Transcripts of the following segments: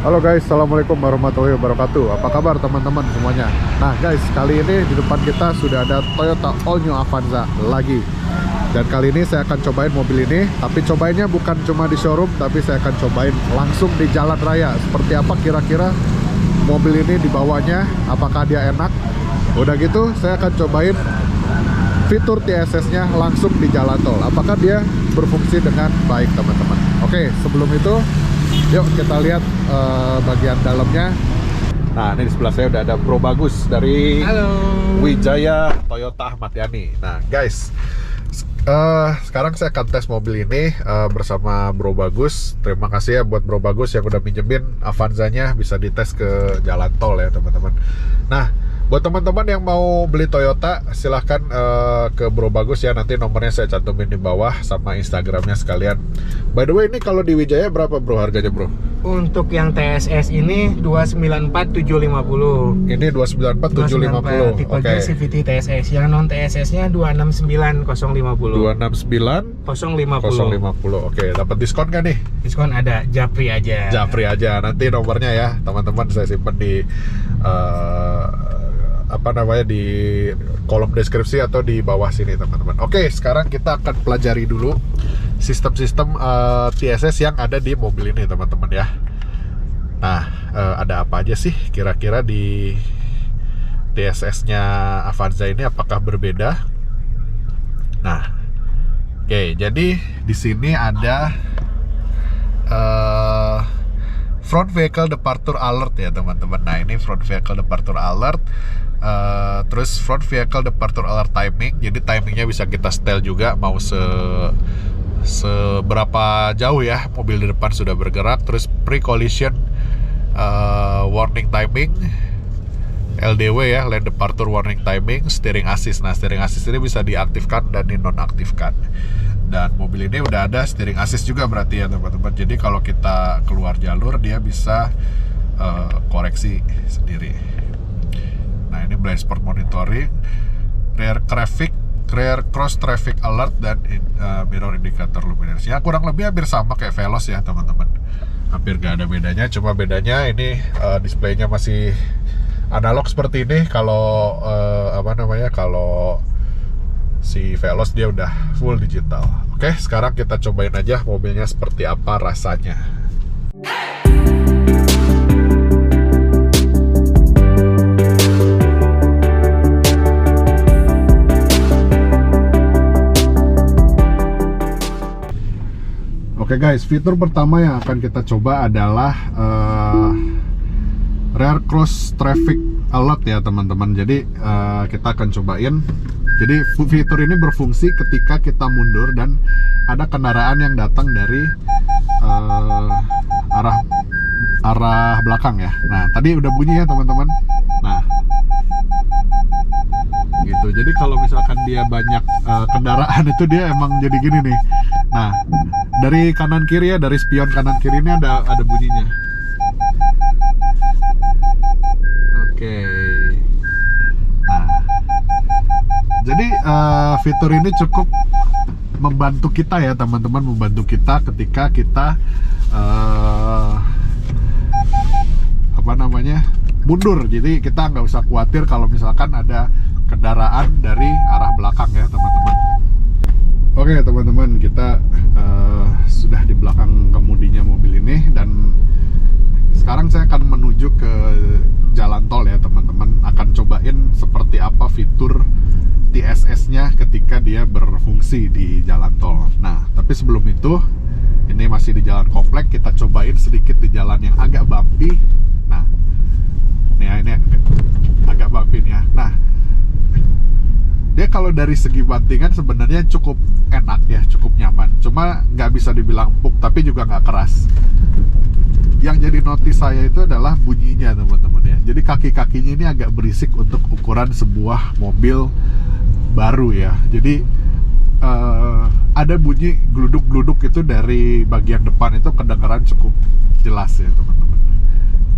Halo guys, assalamualaikum warahmatullahi wabarakatuh. Apa kabar teman-teman semuanya? Nah guys, kali ini di depan kita sudah ada Toyota All New Avanza lagi. Dan kali ini saya akan cobain mobil ini. Tapi cobainnya bukan cuma di showroom, tapi saya akan cobain langsung di jalan raya. Seperti apa kira-kira mobil ini dibawanya? Apakah dia enak? Udah gitu, saya akan cobain fitur TSS-nya langsung di jalan tol. Apakah dia berfungsi dengan baik teman-teman? Oke, sebelum itu yuk kita lihat bagian dalamnya. Nah, ini di sebelah saya udah ada Bro Bagus dari Halo Wijaya Toyota Ahmad Yani. Nah guys, sekarang saya akan tes mobil ini bersama Bro Bagus. Terima kasih ya buat Bro Bagus yang udah minjemin Avanzanya, bisa dites ke jalan tol ya teman-teman. Nah, buat teman-teman yang mau beli Toyota, silahkan ke Bro Bagus ya. Nanti nomornya saya cantumin di bawah sama Instagramnya sekalian. By the way, ini kalau di Wijaya berapa bro harganya bro? untuk yang TSS ini 294.750. Ini 294.750. Tipe Oke. CVT TSS. Yang non TSS nya 269.050. 269.050. 050. Oke, dapat diskon nggak nih? Diskon ada, Japri aja. Japri aja. Nanti nomornya ya teman-teman saya simpen di di kolom deskripsi atau di bawah sini teman-teman. Oke, sekarang kita akan pelajari dulu sistem-sistem TSS yang ada di mobil ini teman-teman ya. Nah, ada apa aja sih kira-kira di TSS-nya Avanza ini, apakah berbeda? Nah, oke, jadi di sini ada front vehicle departure alert ya teman-teman. Nah, ini front vehicle departure alert. Terus front vehicle departure alert timing. Jadi timingnya bisa kita setel juga, mau seberapa jauh ya mobil di depan sudah bergerak. Terus pre-collision warning timing, LDW ya, lane departure warning timing, steering assist. Nah, steering assist ini bisa diaktifkan dan dinonaktifkan. Dan mobil ini udah ada steering assist juga berarti ya teman-teman. Jadi kalau kita keluar jalur dia bisa koreksi sendiri. Nah, ini blind spot monitoring, rear cross traffic alert, dan mirror indicator luminance. Ya kurang lebih hampir sama kayak Veloz ya teman-teman. Hampir gak ada bedanya, cuma bedanya ini displaynya masih analog seperti ini. Kalau kalau si Veloz dia udah full digital. Oke, sekarang kita cobain aja mobilnya seperti apa rasanya. Oke guys, fitur pertama yang akan kita coba adalah rear cross traffic alert ya teman-teman. Jadi kita akan cobain. Jadi fitur ini berfungsi ketika kita mundur dan ada kendaraan yang datang dari arah belakang ya. Nah, tadi udah bunyi ya teman-teman. Nah, gitu. Jadi kalau misalkan dia banyak kendaraan itu dia emang jadi gini nih. Nah, dari kanan kiri ya, dari spion kanan kiri ini ada bunyinya. Oke. Nah, jadi fitur ini cukup membantu kita ya teman-teman, membantu kita ketika kita mundur. Jadi kita nggak usah khawatir kalau misalkan ada kendaraan dari arah belakang ya teman-teman. Oke teman-teman, kita sudah di belakang kemudinya mobil ini dan sekarang saya akan menuju ke jalan tol ya teman-teman. Akan cobain seperti apa fitur TSS-nya ketika dia berfungsi di jalan tol. Nah, tapi sebelum itu, ini masih di jalan komplek, kita cobain sedikit di jalan yang agak bumpy. Nah, ini agak bumpy nih ya. Nah, dia kalau dari segi bantingan sebenarnya cukup enak ya, cukup nyaman. Cuma nggak bisa dibilang empuk, tapi juga nggak keras. Yang jadi notice saya itu adalah bunyinya teman-teman ya. Jadi kaki-kakinya ini agak berisik untuk ukuran sebuah mobil baru ya. Jadi ada bunyi gluduk-gluduk itu dari bagian depan itu kedengaran cukup jelas ya teman-teman.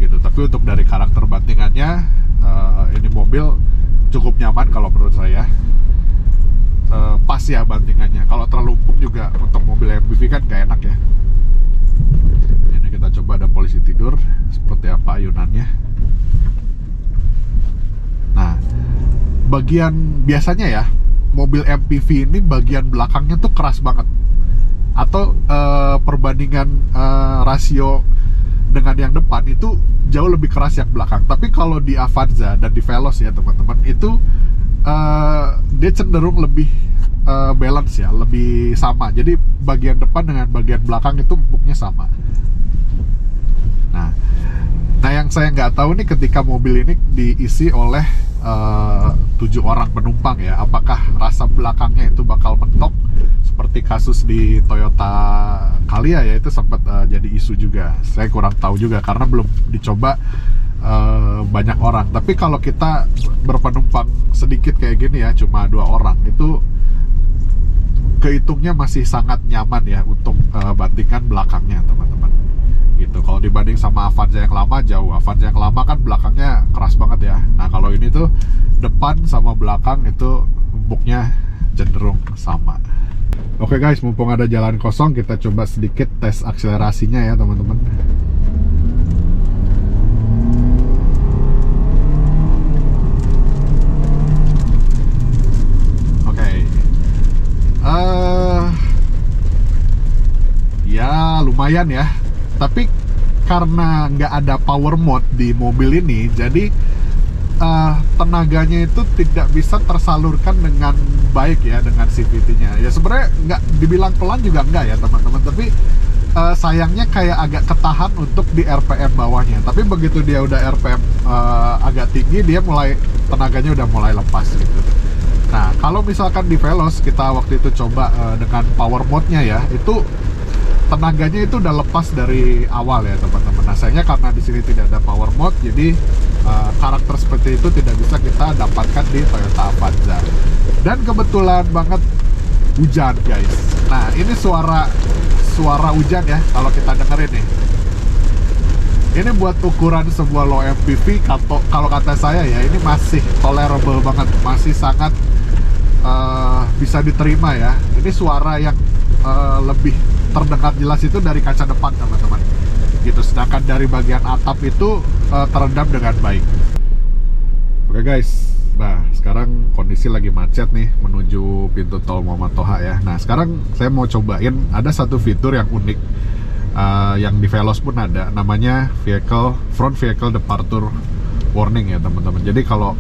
Gitu. Tapi untuk dari karakter bantingannya, ini mobil cukup nyaman kalau menurut saya. Pas ya bantingannya. Kalau terlalu empuk juga untuk mobil MPV kan gak enak ya. Ini kita coba ada polisi tidur. bagian biasanya ya mobil MPV ini bagian belakangnya tuh keras banget, atau perbandingan rasio dengan yang depan itu jauh lebih keras yang belakang. Tapi kalau di Avanza dan di Veloz ya teman-teman, itu dia cenderung lebih balance ya, lebih sama. Jadi bagian depan dengan bagian belakang itu empuknya sama. Nah yang saya nggak tahu nih, ketika mobil ini diisi oleh 7 orang penumpang ya, apakah rasa belakangnya itu bakal mentok seperti kasus di Toyota Calya ya, itu sempat jadi isu juga. Saya kurang tahu juga karena belum dicoba banyak orang. Tapi kalau kita berpenumpang sedikit kayak gini ya, cuma 2 orang, itu kehitungnya masih sangat nyaman ya untuk bandingkan belakangnya teman-teman. Gitu. Kalau dibanding sama Avanza yang lama jauh. Avanza yang lama kan belakangnya keras banget ya. Nah kalau ini tuh depan sama belakang itu empuknya cenderung sama. Oke guys, mumpung ada jalan kosong, kita coba sedikit tes akselerasinya ya teman-teman. Oke. Ya lumayan ya. Tapi karena nggak ada power mode di mobil ini, jadi tenaganya itu tidak bisa tersalurkan dengan baik ya dengan CVT-nya. Ya sebenarnya nggak dibilang pelan juga nggak ya teman-teman, tapi sayangnya kayak agak ketahan untuk di RPM bawahnya. Tapi begitu dia udah RPM agak tinggi, dia tenaganya udah mulai lepas gitu. Nah kalau misalkan di Veloz kita waktu itu coba dengan power mode-nya ya, itu tenaganya itu udah lepas dari awal ya teman-teman. Nah sayangnya karena di sini tidak ada power mode, jadi karakter seperti itu tidak bisa kita dapatkan di Toyota Avanza. Dan kebetulan banget hujan guys. Nah ini suara hujan ya kalau kita dengerin nih. Ini buat ukuran sebuah low MPV, kalau kata saya ya, ini masih tolerable banget, masih sangat bisa diterima ya. Ini suara yang lebih terdengar jelas itu dari kaca depan teman-teman gitu, sedangkan dari bagian atap itu teredam dengan baik. Oke guys, nah sekarang kondisi lagi macet nih menuju pintu tol Muhammad Toha ya. Nah sekarang saya mau cobain, ada satu fitur yang unik yang di Veloz pun ada, namanya front vehicle departure warning ya teman-teman. Jadi kalau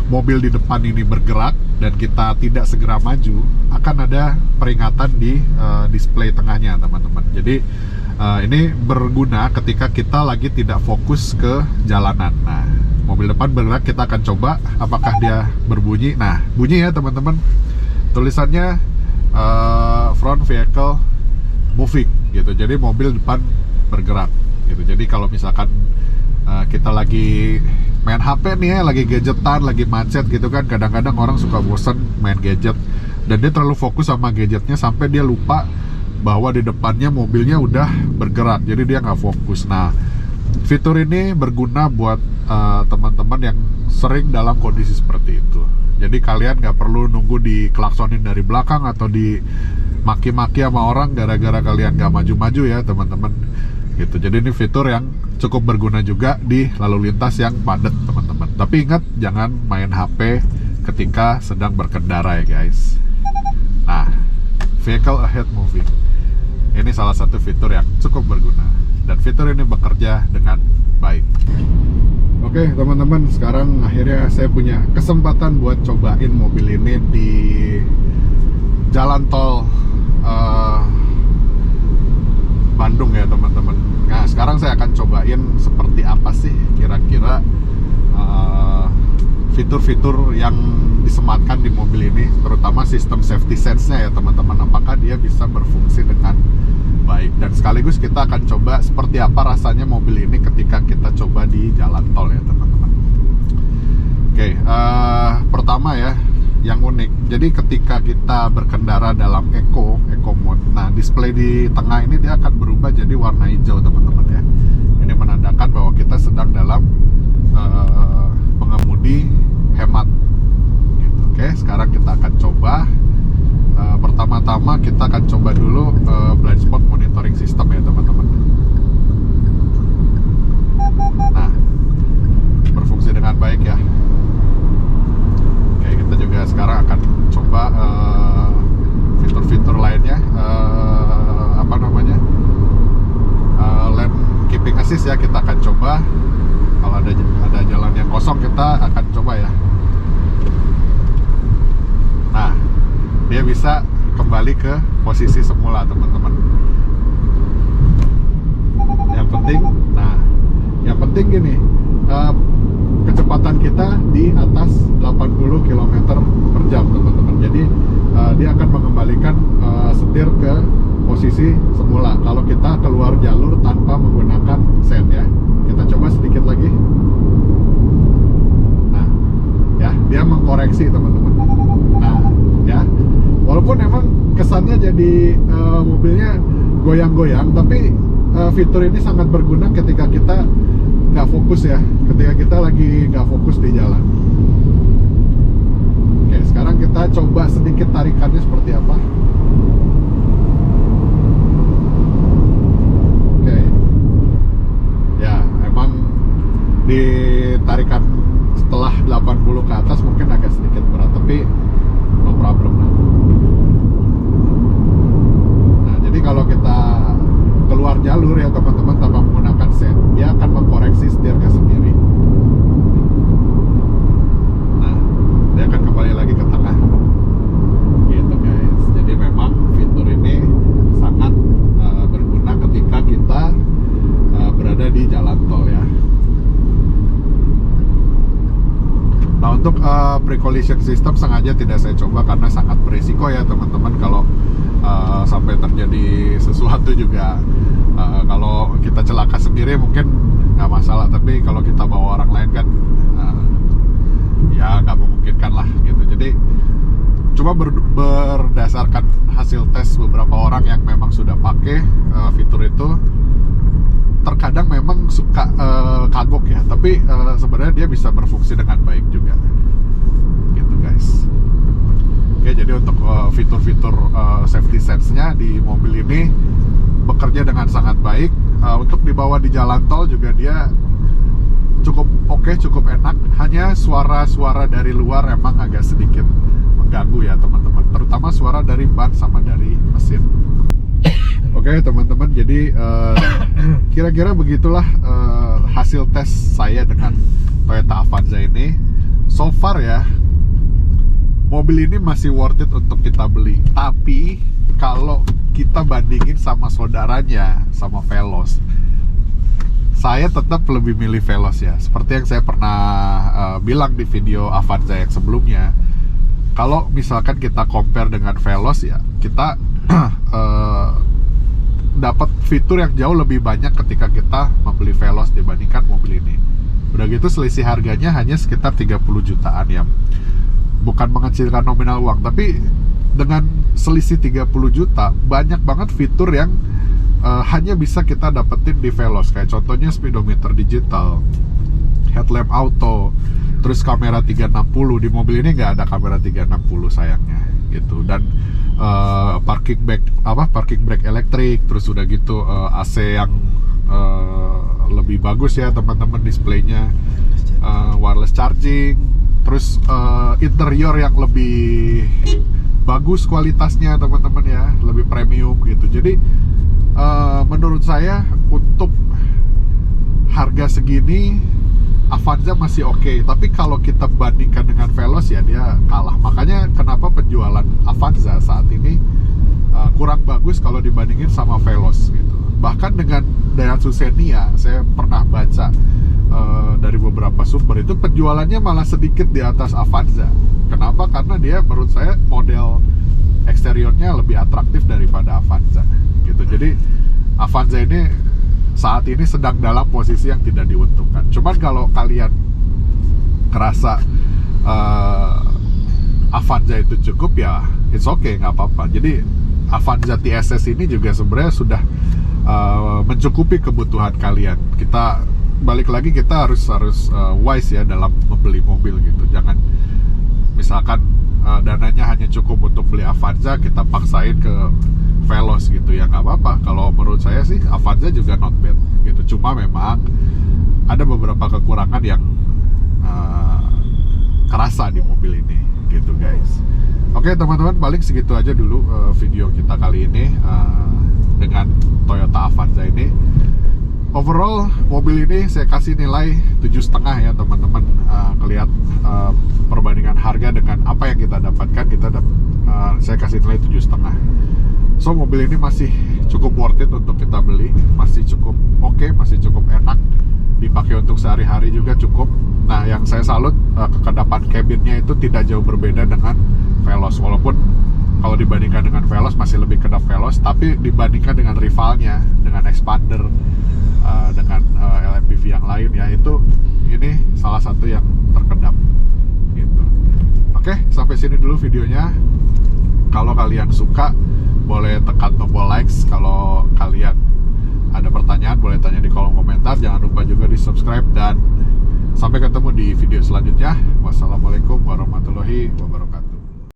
mobil di depan ini bergerak dan kita tidak segera maju, akan ada peringatan di display tengahnya teman-teman. Jadi ini berguna ketika kita lagi tidak fokus ke jalanan. Nah mobil depan bergerak, kita akan coba apakah dia berbunyi. Nah bunyi ya teman-teman, tulisannya front vehicle moving gitu, jadi mobil depan bergerak gitu. Jadi kalau misalkan kita lagi main HP nih ya, lagi gadgetan, lagi macet gitu kan, kadang-kadang orang suka bosen main gadget dan dia terlalu fokus sama gadgetnya sampai dia lupa bahwa di depannya mobilnya udah bergerak, jadi dia nggak fokus. Nah fitur ini berguna buat teman-teman yang sering dalam kondisi seperti itu. Jadi kalian nggak perlu nunggu diklaksonin dari belakang atau di maki-maki sama orang gara-gara kalian nggak maju-maju ya teman-teman gitu. Jadi ini fitur yang cukup berguna juga di lalu lintas yang padat teman-teman. Tapi ingat, jangan main HP ketika sedang berkendara ya guys. Nah, vehicle ahead moving, ini salah satu fitur yang cukup berguna dan fitur ini bekerja dengan baik. Oke teman-teman, sekarang akhirnya saya punya kesempatan buat cobain mobil ini di jalan tol Bandung ya teman-teman. Nah sekarang saya akan cobain seperti apa sih kira-kira fitur-fitur yang disematkan di mobil ini, terutama sistem safety sense-nya ya teman-teman, apakah dia bisa berfungsi dengan baik. Dan sekaligus kita akan coba seperti apa rasanya mobil ini ketika kita coba di jalan tol ya teman-teman. Oke, pertama ya yang unik, jadi ketika kita berkendara dalam eco mode, nah display di tengah ini dia akan berubah jadi warna hijau teman-teman ya. Ini menandakan bahwa kita sedang dalam pengemudi hemat gitu. Oke, sekarang kita akan coba pertama-tama kita akan coba dulu blind spot monitoring system ya teman-teman. Nah berfungsi dengan baik ya. tesis ya, kita akan coba. Kalau ada jalan yang kosong kita akan coba ya. Nah, dia bisa kembali ke posisi semula teman-teman. Yang penting gini, kecepatan kita di atas 80 km per jam teman-teman. Jadi dia akan mengembalikan setir ke posisi semula kalau kita keluar jalur tanpa menggunakan sen ya. Kita coba sedikit lagi. Nah, ya, dia mengkoreksi teman-teman. Nah, ya, walaupun emang kesannya jadi mobilnya goyang-goyang, tapi fitur ini sangat berguna ketika kita nggak fokus ya, ketika kita lagi nggak fokus di jalan. Oke, sekarang kita coba sedikit tarikannya seperti apa. Oke, ya emang di tarikan setelah 80 ke atas mungkin agak sedikit berat, tapi no problem lah. Nah, jadi kalau kita keluar jalur ya teman-teman tanpa menggunakan sen, dia akan mengkoreksi setirnya sendiri. Nah, dia akan kembali lagi ke tengah gitu guys. Jadi memang fitur ini sangat berguna ketika kita berada di jalan tol ya. Nah, untuk pre-collision system sengaja tidak saya coba karena sangat berisiko ya teman-teman. Kalau sampai terjadi sesuatu juga, kalau kita celaka sendiri mungkin nggak masalah, tapi kalau kita bawa orang lain kan ya nggak memungkinkan lah gitu. Jadi cuma berdasarkan hasil tes beberapa orang yang memang sudah pakai fitur itu, terkadang memang suka kagok ya, tapi sebenarnya dia bisa berfungsi dengan baik juga gitu guys. Oke, jadi untuk fitur-fitur safety sense-nya di mobil ini bekerja dengan sangat baik. Untuk dibawa di jalan tol juga dia cukup oke, cukup enak. Hanya suara-suara dari luar emang agak sedikit mengganggu ya teman-teman, terutama suara dari ban sama dari mesin. Oke teman-teman, jadi kira-kira begitulah hasil tes saya dengan Toyota Avanza ini. So far ya, mobil ini masih worth it untuk kita beli. Tapi kalau kita bandingin sama saudaranya, sama Veloz, saya tetap lebih milih Veloz ya. Seperti yang saya pernah bilang di video Avanza yang sebelumnya, kalau misalkan kita compare dengan Veloz ya, kita dapat fitur yang jauh lebih banyak ketika kita membeli Veloz dibandingkan mobil ini. Udah gitu selisih harganya hanya sekitar 30 jutaan ya. Bukan mengecilkan nominal uang, tapi dengan selisih 30 juta banyak banget fitur yang hanya bisa kita dapetin di Veloz. Kayak contohnya speedometer digital, headlamp auto, terus kamera 360. Di mobil ini nggak ada kamera 360 sayangnya gitu. Dan parking brake elektrik, terus udah gitu AC yang lebih bagus ya teman-teman, displaynya wireless charging, terus interior yang lebih bagus kualitasnya teman-teman ya, lebih premium gitu. Jadi menurut saya untuk harga segini Avanza masih oke, tapi kalau kita bandingkan dengan Veloz ya dia kalah. Makanya kenapa penjualan Avanza saat ini kurang bagus kalau dibandingin sama Veloz gitu. Bahkan dengan Daihatsu Xenia, saya pernah baca dari beberapa sumber itu penjualannya malah sedikit di atas Avanza. Kenapa? Karena dia menurut saya model eksteriornya lebih atraktif daripada Avanza gitu. Jadi Avanza ini saat ini sedang dalam posisi yang tidak diuntungkan. Cuman kalau kalian kerasa Avanza itu cukup ya, it's okay, nggak apa-apa. Jadi Avanza TSS ini juga sebenarnya sudah mencukupi kebutuhan kalian. Kita balik lagi, kita harus wise ya dalam membeli mobil gitu. Jangan misalkan dananya hanya cukup untuk beli Avanza, kita paksain ke Veloz gitu ya, nggak apa-apa. Kalau menurut saya sih Avanza juga not bad gitu. Cuma memang ada beberapa kekurangan yang kerasa di mobil ini gitu guys. Oke teman-teman, paling segitu aja dulu video kita kali ini dengan Toyota Avanza ini. overall mobil ini saya kasih nilai 7,5 ya teman-teman. Ngelihat perbandingan harga dengan apa yang kita dapatkan, saya kasih nilai 7,5. So mobil ini masih cukup worth it untuk kita beli, masih cukup oke, masih cukup enak dipakai untuk sehari-hari juga cukup. Nah yang saya salut, kekedapan cabinnya itu tidak jauh berbeda dengan Veloz, walaupun kalau dibandingkan dengan Veloz masih lebih kedap Veloz, tapi dibandingkan dengan rivalnya, dengan Expander, dengan LMPV yang lain ya, itu ini salah satu yang terkedap gitu. Oke, sampai sini dulu videonya. Kalau kalian suka boleh tekan tombol likes. Kalau kalian ada pertanyaan boleh tanya di kolom komentar. Jangan lupa juga di subscribe, dan sampai ketemu di video selanjutnya. Wassalamualaikum.